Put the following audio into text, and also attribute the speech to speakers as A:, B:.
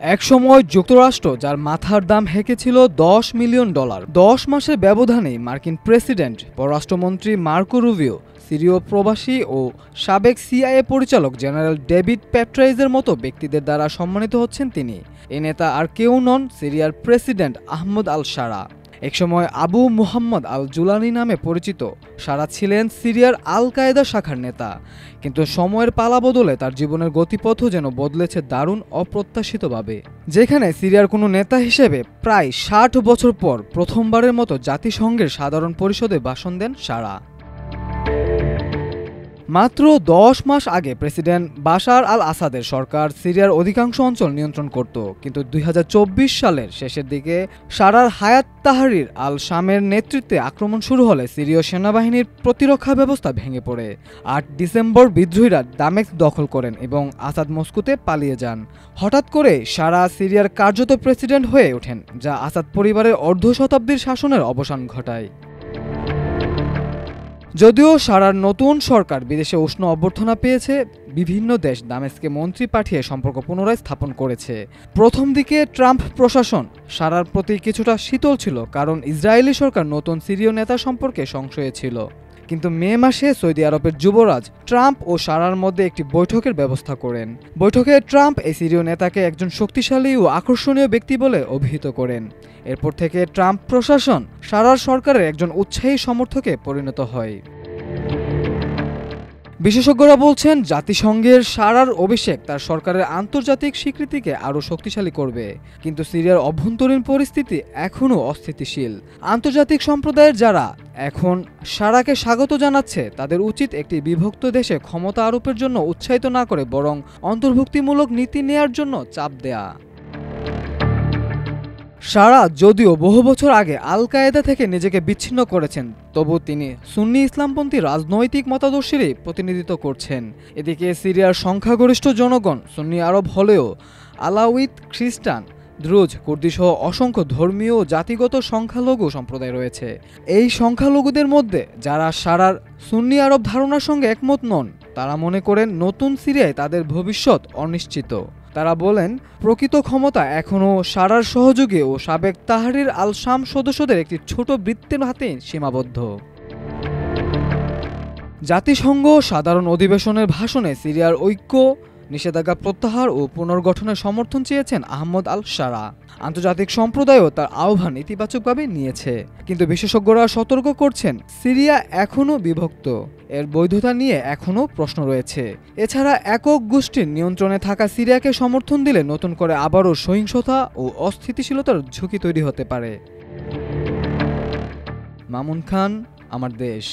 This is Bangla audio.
A: একসময় যুক্তরাষ্ট্র, যার মাথার দাম হেঁকেছিল $10 মিলিয়ন, 10 মাসের ব্যবধানেই মার্কিন প্রেসিডেন্ট, পররাষ্ট্রমন্ত্রী মার্কো রুবিও, সিরীয় প্রবাসী ও সাবেক সিআইএ পরিচালক জেনারেল ডেভিড পেট্রাইজের মতো ব্যক্তিদের দ্বারা সম্মানিত হচ্ছেন তিনি। এই নেতা আর কেউ নন, সিরিয়ার প্রেসিডেন্ট আহমদ আল শারা। একসময় আবু মুহাম্মদ আল জুলানি নামে পরিচিত শারা ছিলেন সিরিয়ার আল কায়েদা শাখার নেতা, কিন্তু সময়ের পালাবদলে তার জীবনের গতিপথও যেন বদলেছে দারুণ অপ্রত্যাশিতভাবে। যেখানে সিরিয়ার কোনো নেতা হিসেবে প্রায় 60 বছর পর প্রথমবারের মতো জাতিসংঘের সাধারণ পরিষদে ভাষণ দেন শারা। মাত্র 10 মাস আগে প্রেসিডেন্ট বাশার আল আসাদের সরকার সিরিয়ার অধিকাংশ অঞ্চল নিয়ন্ত্রণ করত, কিন্তু 2024 সালের শেষের দিকে শারার হায়াত তাহরির আল শামের নেতৃত্বে আক্রমণ শুরু হলে সিরীয় সেনাবাহিনীর প্রতিরক্ষা ব্যবস্থা ভেঙে পড়ে। 8 ডিসেম্বর বিদ্রোহীরা দামেস্ক দখল করেন এবং আসাদ মস্কোতে পালিয়ে যান। হঠাৎ করে শারা সিরিয়ার কার্যত প্রেসিডেন্ট হয়ে ওঠেন, যা আসাদ পরিবারের অর্ধ শতাব্দীর শাসনের অবসান ঘটায়। যদিও শারার নতুন সরকার বিদেশে উষ্ণ অভ্যর্থনা পেয়েছে, বিভিন্ন দেশ দামেস্কে মন্ত্রী পাঠিয়ে সম্পর্ক পুনরায় স্থাপন করেছে। প্রথম দিকে ট্রাম্প প্রশাসন শারার প্রতি কিছুটা শীতল ছিল, কারণ ইসরায়েলি সরকার নতুন সিরীয় নেতা সম্পর্কে সংশয়ে ছিল। কিন্তু মে মাসে সৌদি আরবের যুবরাজ ট্রাম্প ও শারার মধ্যে একটি বৈঠকের ব্যবস্থা করেন। বৈঠকে ট্রাম্প এই সিরীয় নেতাকে একজন শক্তিশালী ও আকর্ষণীয় ব্যক্তি বলে অভিহিত করেন। এরপর থেকে ট্রাম্প প্রশাসন শারার সরকারের একজন উৎসাহী সমর্থকে পরিণত হয়। বিশেষজ্ঞরা বলছেন, জাতিসংঘের শারার অভিষেক তার সরকারের আন্তর্জাতিক স্বীকৃতিকে আরও শক্তিশালী করবে। কিন্তু সিরিয়ার অভ্যন্তরীণ পরিস্থিতি এখনও অস্থিতিশীল। আন্তর্জাতিক সম্প্রদায়ের যারা এখন শারাকে স্বাগত জানাচ্ছে, তাদের উচিত একটি বিভক্ত দেশে ক্ষমতা আরোপের জন্য উৎসাহিত না করে বরং অন্তর্ভুক্তিমূলক নীতি নেয়ার জন্য চাপ দেয়া। শারা যদিও বহু বছর আগে আল কায়েদা থেকে নিজেকে বিচ্ছিন্ন করেছেন, তবু তিনি সুন্নি ইসলামপন্থী রাজনৈতিক মতাদর্শেরই প্রতিনিধিত্ব করছেন। এদিকে সিরিয়ার সংখ্যাগরিষ্ঠ জনগণ সুন্নি আরব হলেও আলাউইত, খ্রিস্টান, দ্রুজ, কুর্দিসহ অসংখ্য ধর্মীয় ও জাতিগত সংখ্যালঘু সম্প্রদায় রয়েছে। এই সংখ্যালঘুদের মধ্যে যারা শারার সুন্নি আরব ধারণার সঙ্গে একমত নন, তারা মনে করেন নতুন সিরিয়ায় তাদের ভবিষ্যৎ অনিশ্চিত। তারা বলেন, প্রকৃত ক্ষমতা এখনও শারার সহযোগী ও সাবেক তাহরির আল শাম সদস্যদের একটি ছোট বৃত্তের হাতে সীমাবদ্ধ। জাতিসংঘ সাধারণ অধিবেশনের ভাষণে সিরিয়ার ঐক্য, নিষেধাজ্ঞা প্রত্যাহার ও পুনর্গঠনের সমর্থন চেয়েছেন আহমদ আল শারা। আন্তর্জাতিক সম্প্রদায়ও তার আহ্বান ইতিবাচকভাবে নিয়েছে, কিন্তু বিশেষজ্ঞরা সতর্ক করছেন, সিরিয়া এখনও বিভক্ত, এর বৈধতা নিয়ে এখনও প্রশ্ন রয়েছে। এছাড়া একক গোষ্ঠীর নিয়ন্ত্রণে থাকা সিরিয়াকে সমর্থন দিলে নতুন করে আবারও সহিংসতা ও অস্থিতিশীলতার ঝুঁকি তৈরি হতে পারে। মামুন খান, আমার দেশ।